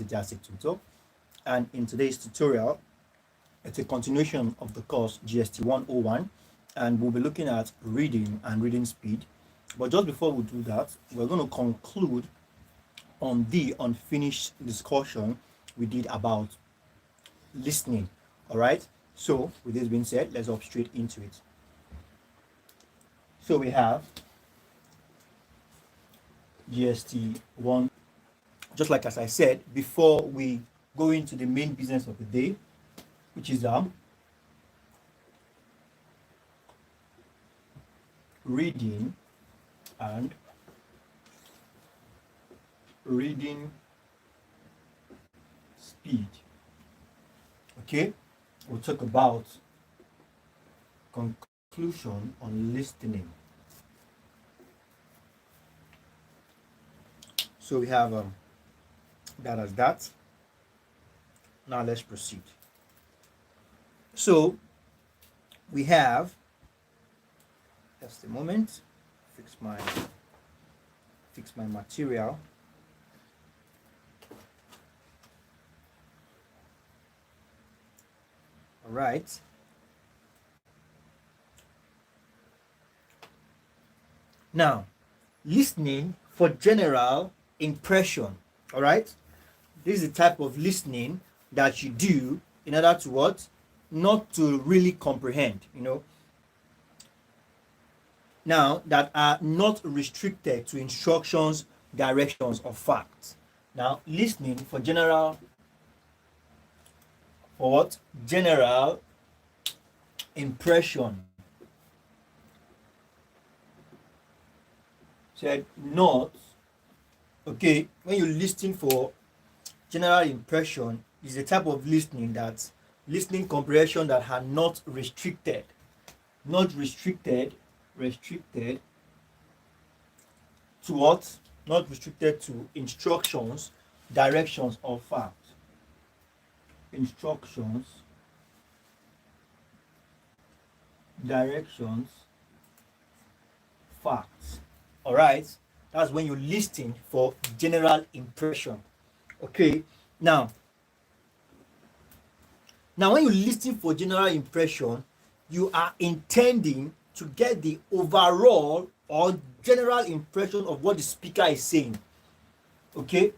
Fantastic Tutor, and in today's tutorial, it's a continuation of the course GST101, and we'll be looking at reading and reading speed. But just before we do that, we're going to conclude on the unfinished discussion we did about listening. All right. So with this being said, let's hop straight into it. So we have GST1. Just like as I said, before we go into the main business of the day, which is reading and reading speed. Okay, we'll talk about conclusion on listening. So we have that as that. Now let's proceed. So we have, just a moment, fix my material. All right. Now, listening for general impression. All right. This is the type of listening that you do in order to what? Not to really comprehend, Now, that are not restricted to instructions, directions, or facts. Now, listening for general, for what? General impression. Said not, okay, when you listen for general impression, is a type of listening comprehension that are not restricted to what? Not restricted to instructions, directions, or facts. Instructions, directions, facts. All right, that's when you listen for general impression. Okay, now when you listen for general impression, you are intending to get the overall or general impression of what the speaker is saying. Okay,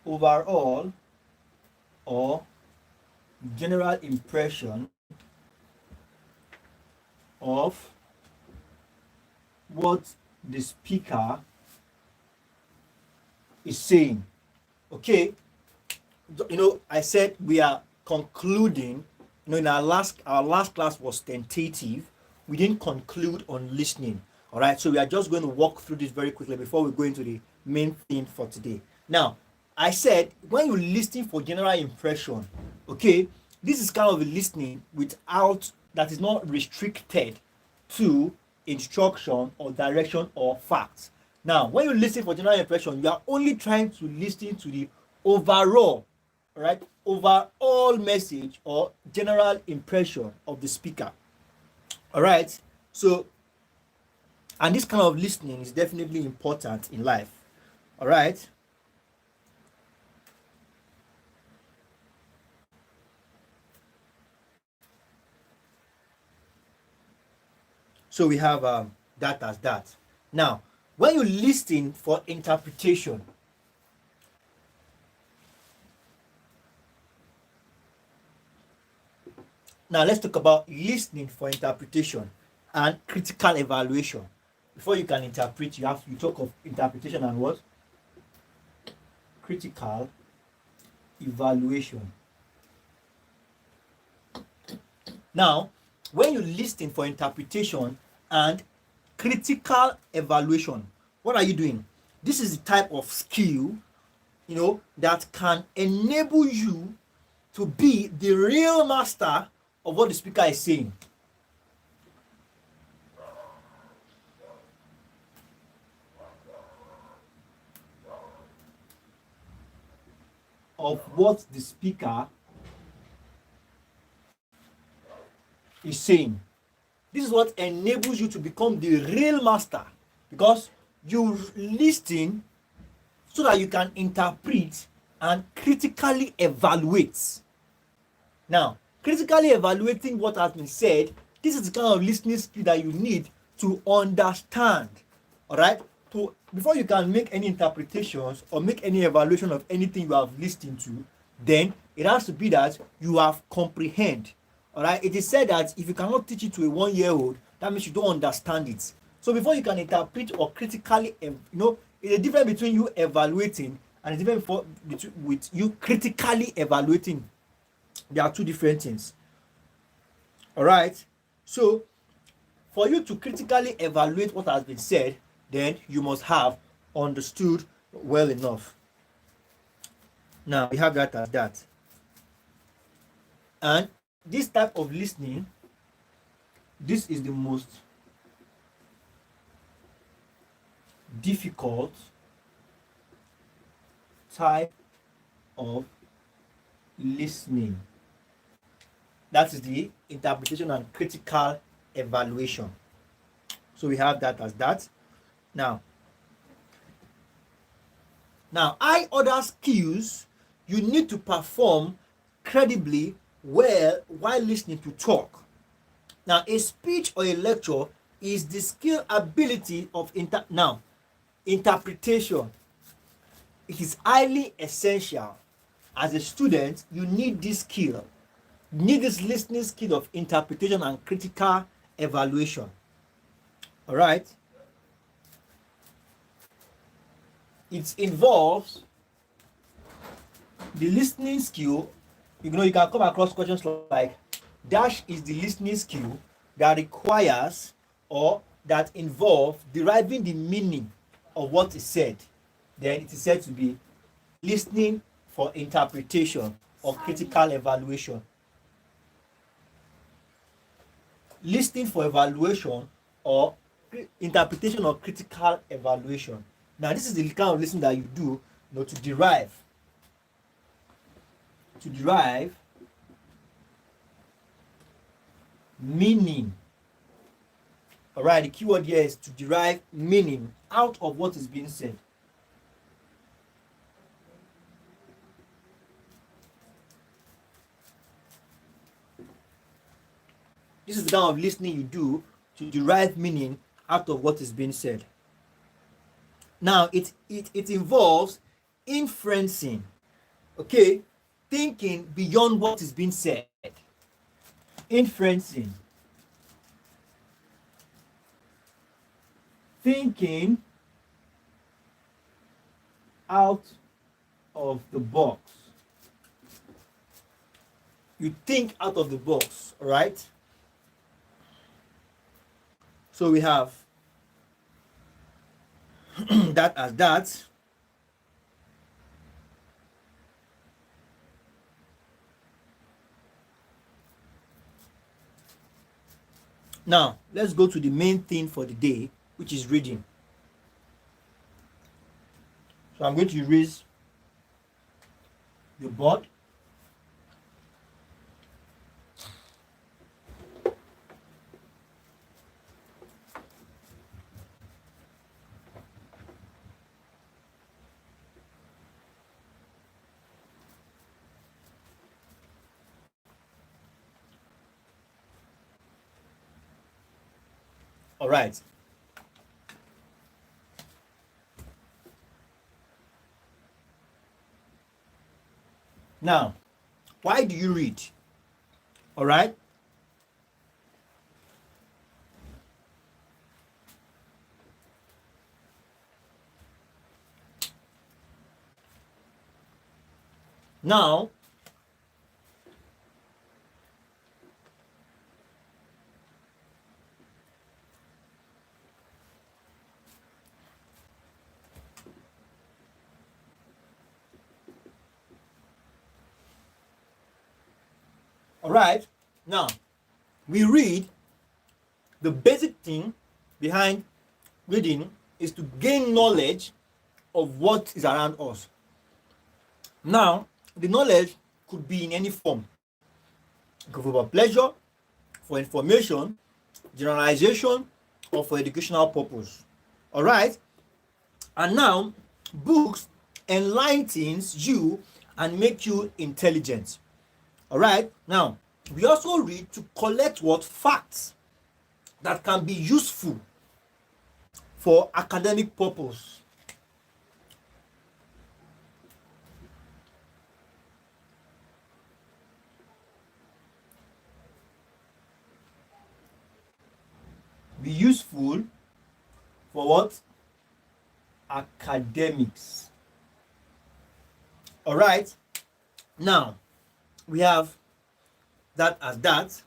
overall or general impression of what the speaker is saying. Okay, I said we are concluding. In our last class was tentative. We didn't conclude on listening. All right, so we are just going to walk through this very quickly before we go into the main theme for today. Now, I said when you listen for general impression, okay, this is kind of a listening that is not restricted to instruction or direction or facts. Now, when you listen for general impression, you are only trying to listen to the overall message or general impression of the speaker. All right, so, and this kind of listening is definitely important in life. All right, so we have that as that. Now, when you listen for interpretation, now let's talk about listening for interpretation and critical evaluation. Before you can interpret, you talk of interpretation and what? Critical evaluation. Now, when you listen for interpretation and critical evaluation, what are you doing? This is the type of skill, that can enable you to be the real master of what the speaker is saying. Of what the speaker is saying. This is what enables you to become the real master, because you listen so that you can interpret and critically evaluate. Now, critically evaluating what has been said, this is the kind of listening skill that you need to understand. All right? So before you can make any interpretations or make any evaluation of anything you have listened to, then it has to be that you have comprehend. All right? It is said that if you cannot teach it to a 1-year-old, that means you don't understand it. So before you can interpret or critically, it's a difference between you evaluating and a difference with you critically evaluating. There are two different things. All right. So for you to critically evaluate what has been said, then you must have understood well enough. Now we have that as that. And this type of listening, this is the most difficult type of listening. That is the interpretation and critical evaluation. So we have that as that. Now, other skills you need to perform credibly well while listening to talk. Now, a speech or a lecture is the skill ability of interpretation. It is highly essential. As a student, you need this skill. You need this listening skill of interpretation and critical evaluation. All right? It involves the listening skill. You can come across questions like, dash is the listening skill that requires or that involves deriving the meaning of what is said. Then it is said to be listening for interpretation or critical evaluation. Listening for evaluation or interpretation or critical evaluation. Now, this is the kind of listening that you do, to derive meaning. All right, the keyword here is to derive meaning out of what is being said. This is the kind of listening you do to derive meaning out of what is being said. Now, it involves inferencing, okay, thinking beyond what is being said. Inferencing, thinking out of the box. You think out of the box, all right? So we have that as that. Now, let's go to the main thing for the day, which is reading. So I'm going to erase the board. All right. Now, why do you read? All right. Now, all right. Now, we read. The basic thing behind reading is to gain knowledge of what is around us. Now, the knowledge could be in any form. It could be for pleasure, for information, generalization, or for educational purpose. All right. And now, books enlightens you and make you intelligent. All right. Now, we also read to collect what facts that can be useful for academic purpose. Be useful for what? Academics. All right. Now, we have that as that.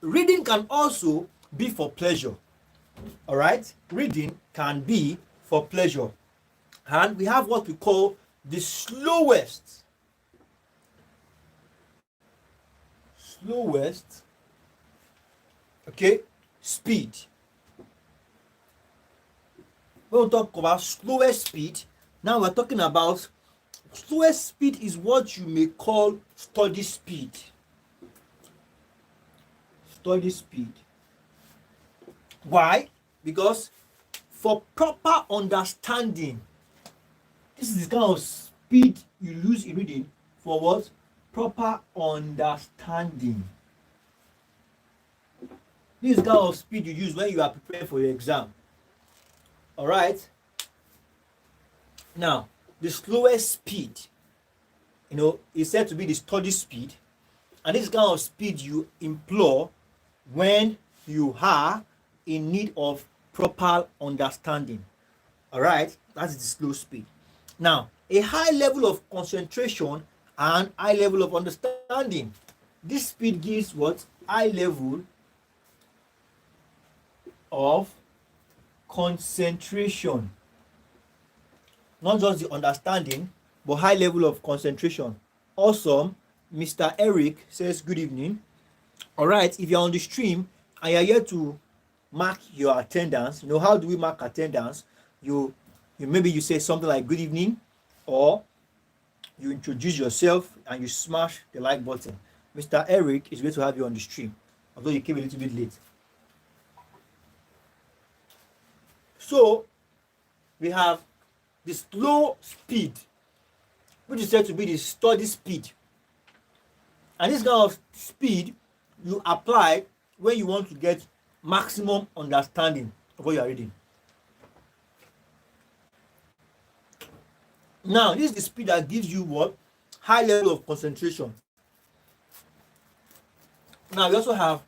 Reading can also be for pleasure. All right. Reading can be for pleasure. And we have what we call the slowest okay, speed. When we talk about slowest speed, now we're talking about slowest speed is what you may call study speed. Study speed. Why? Because for proper understanding, this is the kind of speed you use in reading for what? Proper understanding. This is the kind of speed you use when you are preparing for your exam. All right. Now, the slowest speed, is said to be the study speed, and this kind of speed you employ when you are in need of proper understanding. All right, that's the slow speed. Now, a high level of concentration and high level of understanding. This speed gives what? High level of concentration. Not just the understanding, but high level of concentration. Awesome. Mr. Eric says good evening. All right, if you're on the stream and you're here to mark your attendance, how do we mark attendance? You maybe you say something like good evening, or you introduce yourself and you smash the like button. Mr. Eric is great to have you on the stream, although you came a little bit late. So we have the slow speed, which is said to be the study speed. And this kind of speed you apply when you want to get maximum understanding of what you are reading. Now, this is the speed that gives you what? High level of concentration. Now, we also have,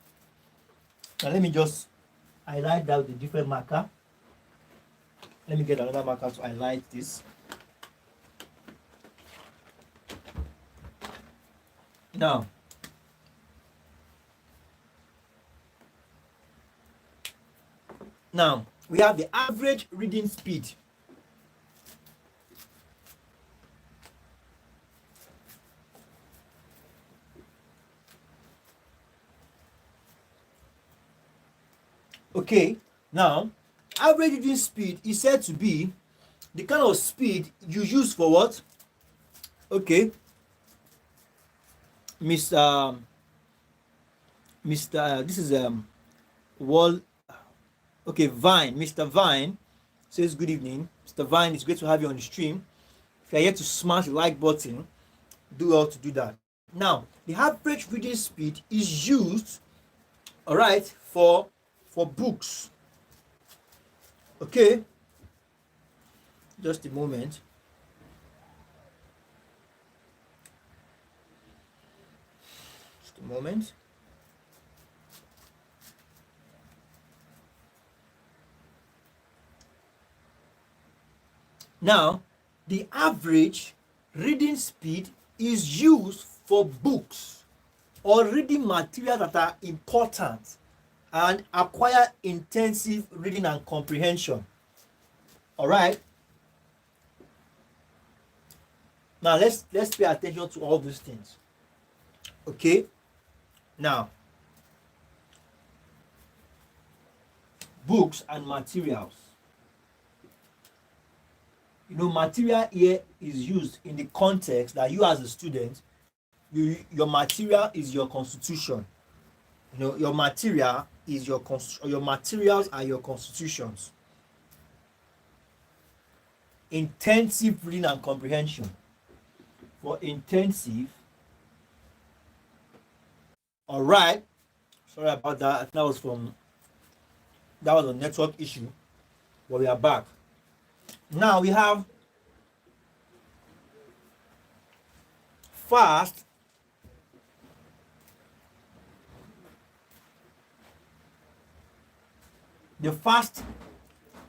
let me just highlight that with a different marker. Let me get another marker to highlight this. Now, we have the average reading speed. Okay, now average reading speed is said to be the kind of speed you use for what? Okay, Mr. This is Wall. Okay, Vine. Mr. Vine says good evening. Mr. Vine, it's great to have you on the stream. If you're here to smash the like button, do well to do that. Now, the average reading speed is used, all right, for books. Okay, just a moment. Just a moment. Now, the average reading speed is used for books or reading materials that are important and acquire intensive reading and comprehension. All right. Now let's pay attention to all these things. Okay. Now, books and materials. Material here is used in the context that you as a student, your material is your constitution. Your material is your materials are your constitutions. intensive reading and comprehension. For intensive. All right. Sorry about that. That was a network issue. But we are back. Now we have fast the fast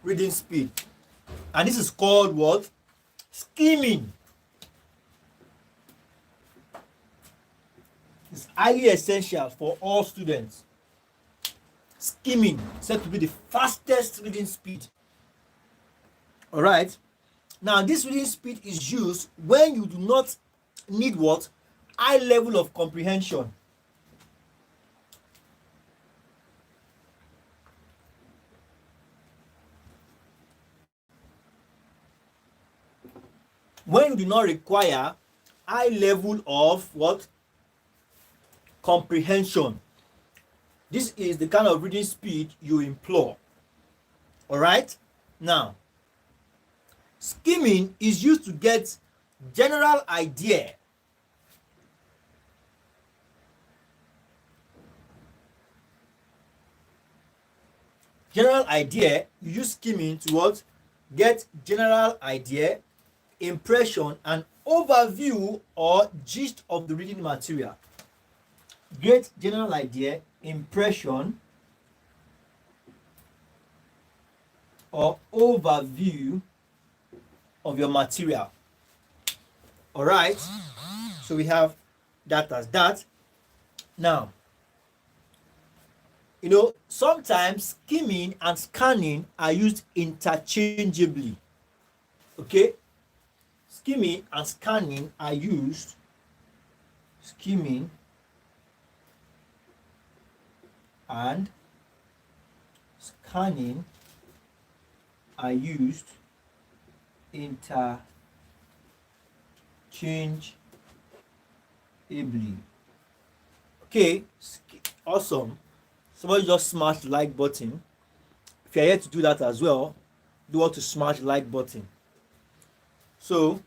reading speed, and this is called what? Skimming. It's highly essential for all students. Skimming said to be the fastest reading speed. All right. Now this reading speed is used when you do not need what? High level of comprehension. When you do not require high level of what? Comprehension. This is the kind of reading speed you employ. All right. Now, skimming is used to get general idea. General idea, you use skimming to what? Get general idea, impression, and overview or gist of the reading material. Get general idea, impression, or overview of your material. All right. So we have that as that. Now, sometimes skimming and scanning are used interchangeably. Okay. Skimming and scanning are used. Skimming and scanning are used interchangeably. Okay, awesome. Somebody just smash the like button. If you're here to do that as well, do want to smash the like button. So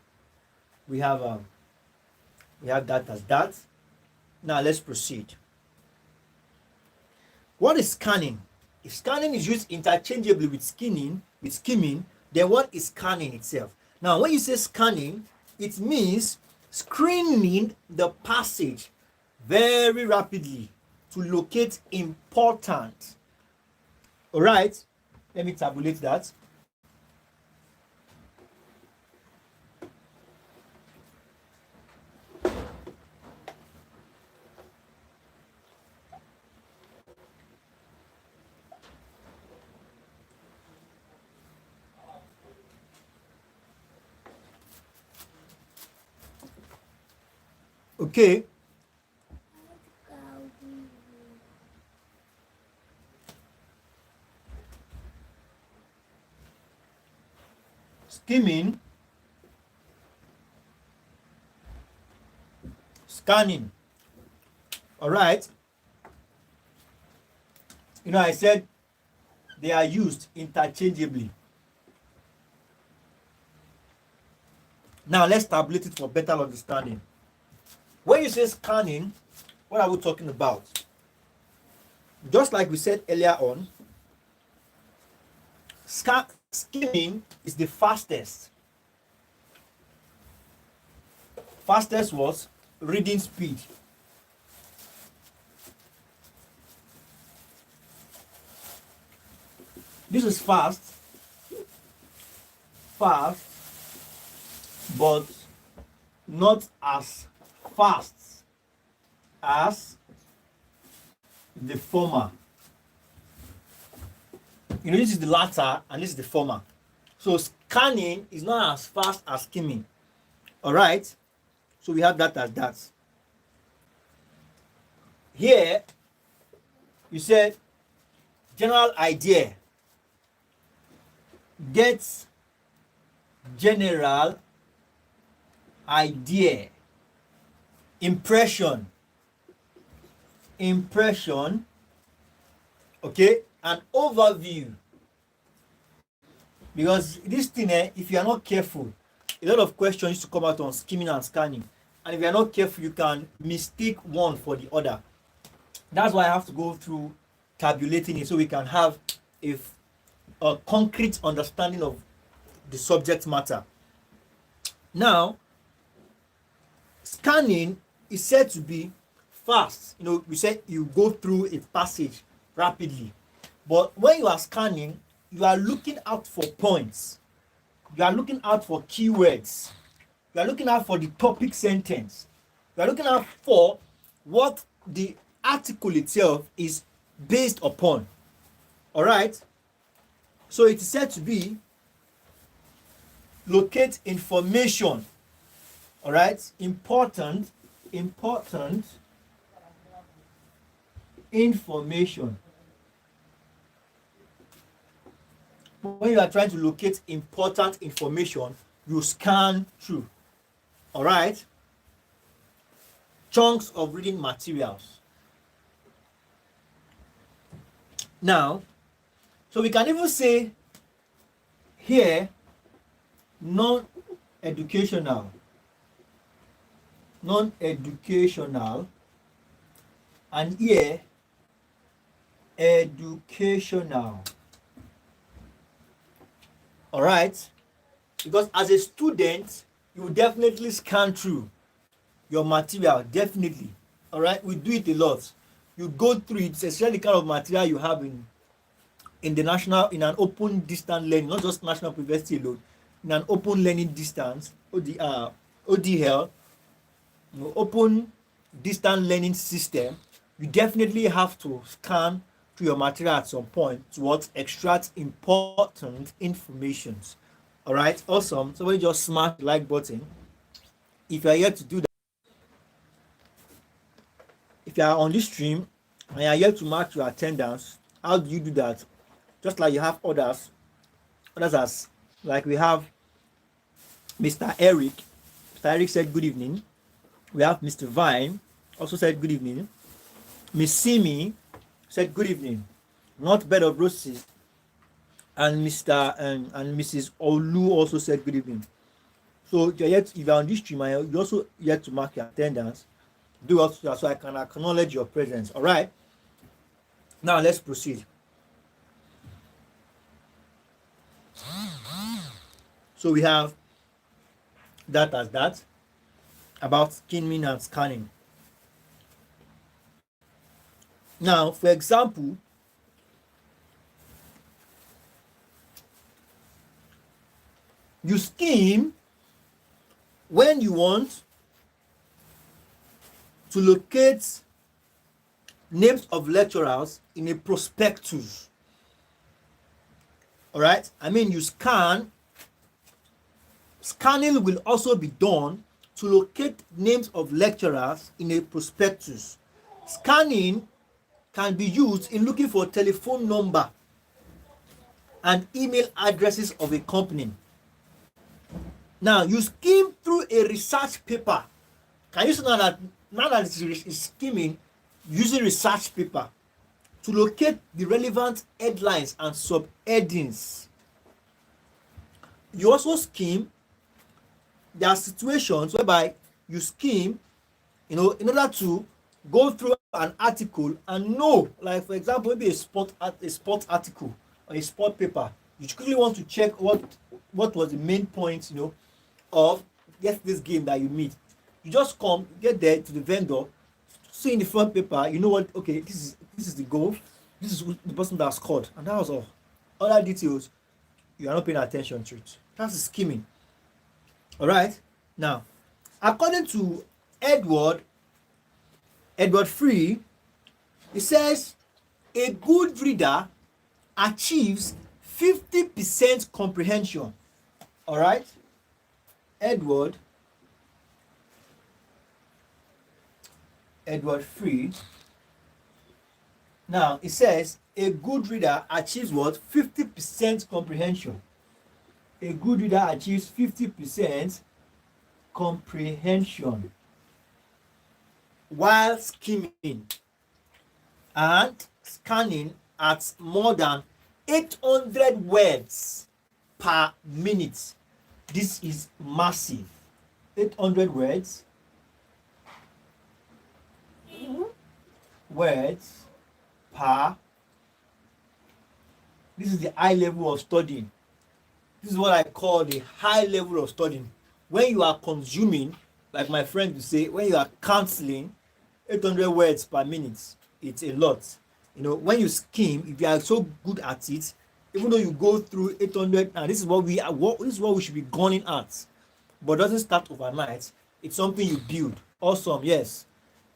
we have that as that. Now let's proceed. What is scanning? If scanning is used interchangeably with skimming, then what is scanning itself? Now, when you say scanning, it means screening the passage very rapidly to locate important. All right, let me tabulate that. Okay. Skimming, scanning. All right. I said they are used interchangeably. Now let's tabulate it for better understanding. When you say scanning, what are we talking about? Just like we said earlier on, skimming is the fastest. Fastest was reading speed. This is fast, but not as fast as the former. This is the latter and this is the former. So scanning is not as fast as skimming. All right. So we have that as that. Here, you said general idea. Gets general idea. Impression. Okay, an overview. Because this thing, if you are not careful, a lot of questions used to come out on skimming and scanning. And if you are not careful, you can mistake one for the other. That's why I have to go through tabulating it so we can have a concrete understanding of the subject matter. Now, scanning is said to be fast. We said you go through a passage rapidly. But when you are scanning, you are looking out for points. You are looking out for keywords. You are looking out for the topic sentence. You are looking out for what the article itself is based upon. All right? So it is said to be locate information. All right? Important information. When you are trying to locate important information, you scan through. All right? Chunks of reading materials. Now, so we can even say here, non-educational, and here, educational. All right? Because as a student, you definitely scan through your material, definitely. All right? We do it a lot. You go through it, especially the kind of material you have in an open distance learning, not just national university alone, in an open learning distance, ODL, open distance learning system, you definitely have to scan through your material at some point to extract important information. All right, awesome. So when you just smash the like button, if you are here to do that, if you are on this stream and you are here to mark your attendance, how do you do that? Just like you have others as like we have Mr. Eric. Mr. Eric said good evening. We have Mr. Vine also said good evening. Miss Simi said good evening. Not Bed of Roses. And Mr. and Mrs. Olu also said good evening. So if you're on this stream and you also yet to mark your attendance, do also so I can acknowledge your presence. All right. Now let's proceed. So we have that as that about skimming and scanning. Now, for example, you skim when you want to locate names of lecturers in a prospectus. All right, I mean you scan. Scanning will also be done to locate names of lecturers in a prospectus. Scanning can be used in looking for telephone number and email addresses of a company. Now you skim through a research paper. Can you see now that it's skimming using research paper to locate the relevant headlines and subheadings? You also skim. There are situations whereby you skim, in order to go through an article and know, like for example, maybe a sport article or a sport paper. You quickly want to check what was the main point, of this game that you meet. You just come, get there to the vendor, see in the front paper, you know what? Okay, this is the goal. This is the person that scored, and that was all. Other details, you are not paying attention to it. That's skimming. All right. Now, according to Edward Free, he says a good reader achieves 50% comprehension. All right. Edward Free. Now, it says a good reader achieves what? 50% comprehension. A good reader achieves 50% comprehension while skimming and scanning at more than 800 words per minute. This is massive. 800 words per. This is the high level of studying. This is what I call the high level of studying. When you are consuming, like my friend would say, when you are counseling, 800 words per minute, it's a lot. You know, when you skim, if you are so good at it, even though you go through 800, and this is what we should be gunning at, but it doesn't start overnight. It's something you build. Awesome, yes.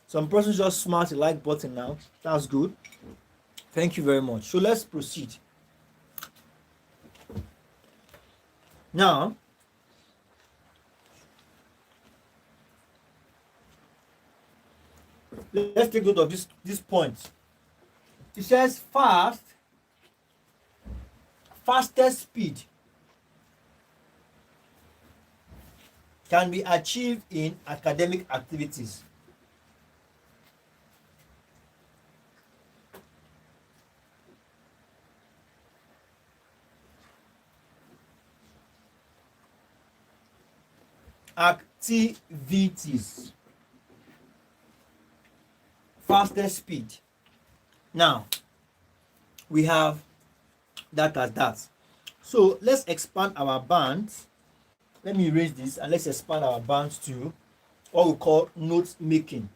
Some person just smash the like button now. That's good. Thank you very much. So let's proceed. Now, let's take note of this point. It says fastest speed can be achieved in academic activities. Activities. Fastest speed. Now, we have that as that. So let's expand our bands. Let me erase this and let's expand our bands to what we call note making.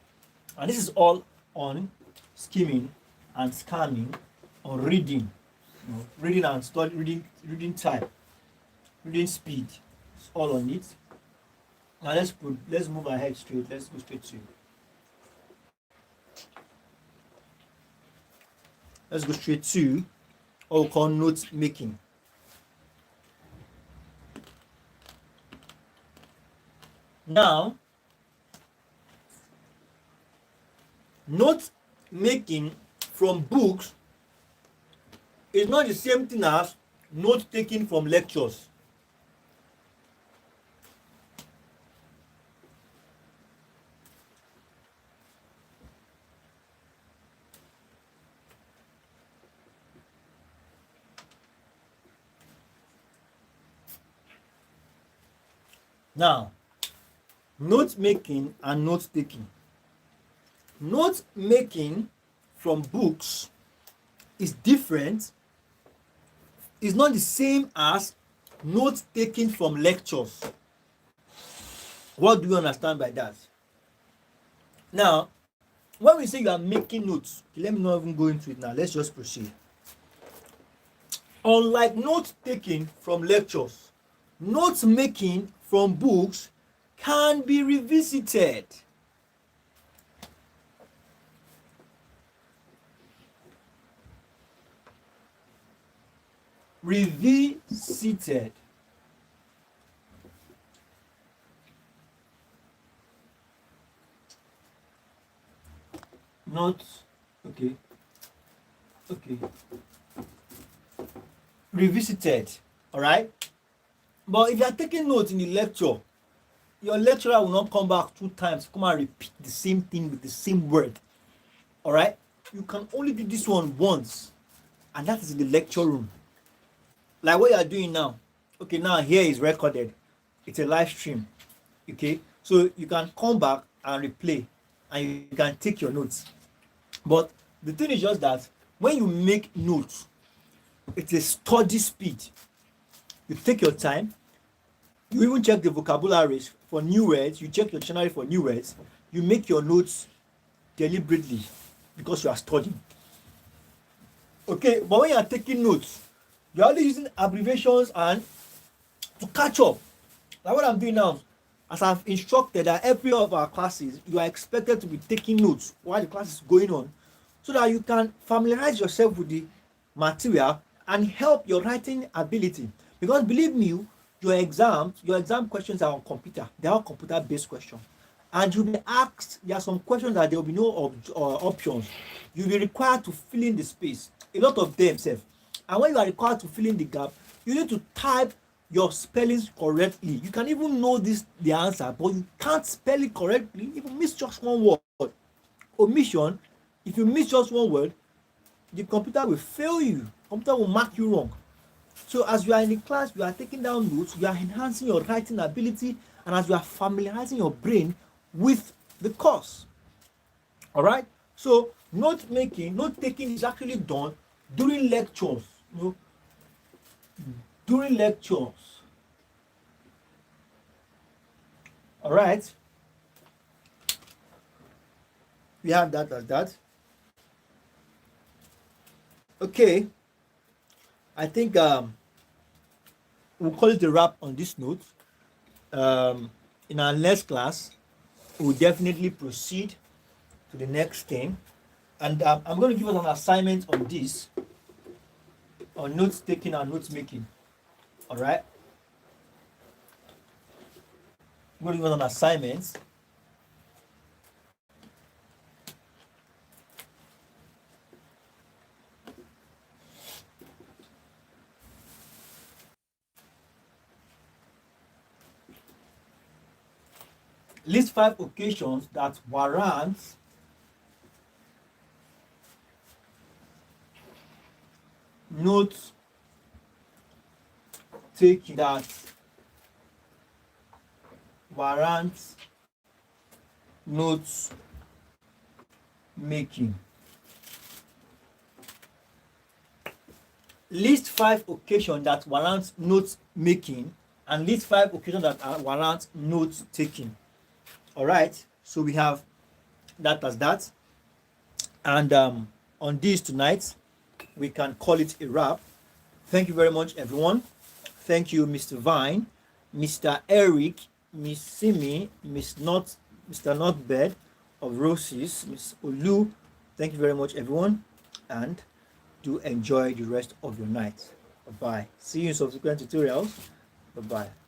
And this is all on skimming and scanning, on reading, reading and study, reading time, reading speed. It's all on it. Now let's move ahead straight. Let's go straight to. Let's go straight to what we call note making. Now, note making from books is not the same thing as note taking from lectures. Now, note making and note taking. Note making from books is different. It's not the same as note taking from lectures. What do you understand by that? Now, when we say you are making notes, let me not even go into it now. Let's just proceed. Unlike note taking from lectures, note making from books can be revisited. Revisited. Not okay. Revisited. All right. But if you are taking notes in the lecture, your lecturer will not come back 2 times, come and repeat the same thing with the same word. All right? You can only do this one once, and that is in the lecture room. Like what you are doing now. Okay, now here is recorded. It's a live stream. Okay? So you can come back and replay, and you can take your notes. But the thing is just that when you make notes, it's a study speed. You take your time. You even check the vocabularies for new words. You check your dictionary for new words. You make your notes deliberately because you are studying. Okay, but when you are taking notes, you are only using abbreviations and to catch up. Like what I'm doing now, as I've instructed at every of our classes, you are expected to be taking notes while the class is going on, so that you can familiarize yourself with the material and help your writing ability. Because believe me, your exam questions are on computer. They are computer-based questions. And you'll be asked, there are some questions that there will be no options. You'll be required to fill in the space. A lot of them, self. And when you are required to fill in the gap, you need to type your spellings correctly. You can even know the answer, but you can't spell it correctly if you miss just one word. Omission, if you miss just one word, the computer will fail you. The computer will mark you wrong. So as you are in the class, you are taking down notes, you are enhancing your writing ability, and as you are familiarizing your brain with the course. All right. So note making, note taking is actually done during lectures. You know, during lectures. All right. We have that as that. Okay. I think we'll call it a wrap on this note. In our next class, we'll definitely proceed to the next thing. And I'm going to give us an assignment on this, on notes taking and notes making. All right. I'm going to give us an assignment. List 5 occasions that warrant note taking, that warrant notes making. List 5 occasions that warrant note making and list 5 occasions that warrant note taking. All right, so we have that as that. And on this tonight, we can call it a wrap. Thank you very much, everyone. Thank you, Mr. Vine, Mr. Eric, Miss Simi, Mr. Notbed of Roses, Miss Olu. Thank you very much, everyone, and do enjoy the rest of your night. Bye-bye. See you in subsequent tutorials. Bye-bye.